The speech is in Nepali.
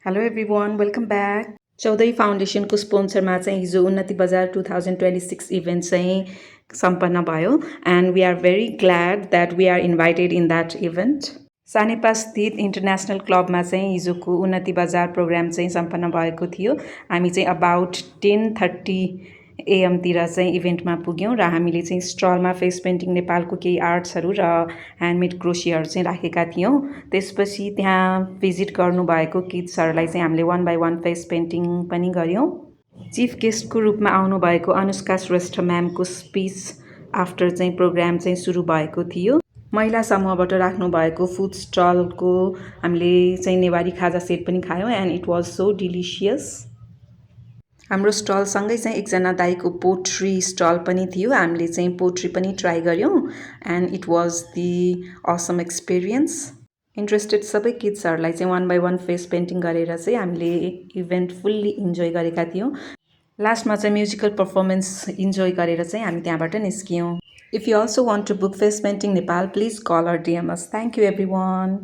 Hello everyone welcome back. Chaudhary फाउन्डेसनको स्पोन्सरमा चाहिँ हिजो उन्नति बजार 2026 इभेन्ट चाहिँ सम्पन्न भयो and we are very glad that we are invited in that event. Sanepa स्थित इन्टरनेसनल क्लबमा चाहिँ हिजोको उन्नति बजार प्रोग्राम चाहिँ सम्पन्न भएको थियो। हामी चाहिँ अबाउट 10:30 AM-तिर चाहिँ इभेन्टमा पुग्यौँ र हामीले चाहिँ स्टलमा फेस पेन्टिङ नेपालको केही आर्ट्सहरू र ह्यान्डमेड क्रोसियाहरू चाहिँ राखेका थियौँ। त्यसपछि त्यहाँ भिजिट गर्नुभएको किड्सहरूलाई चाहिँ हामीले 1 by 1 फेस पेन्टिङ पनि गऱ्यौँ। चिफ गेस्टको रूपमा आउनुभएको अनुष्का श्रेष्ठ म्यामको स्पिच आफ्टर चाहिँ प्रोग्राम चाहिँ सुरु भएको थियो। महिला समूहबाट राख्नुभएको फुड स्टलको हामीले चाहिँ नेवारी खाजा सेट पनि खायौँ and it was so delicious. हाम्रो स्टलसँगै चाहिँ एकजना दाईको पोट्री स्टल पनि थियो। हामीले चाहिँ पोट्री पनि ट्राई गऱ्यौँ and it was the Assam experience. Interested सबै किड्सहरूलाई चाहिँ 1 by 1 फेस पेन्टिङ गरेर चाहिँ हामीले इभेन्ट फुल्ली इन्जोय गरेका थियौँ। लास्टमा चाहिँ म्युजिकल पर्फर्मेन्स इन्जोय गरेर चाहिँ हामी त्यहाँबाट निस्क्यौँ। If you also want to book face painting Nepal please call or DM us। Thank you everyone.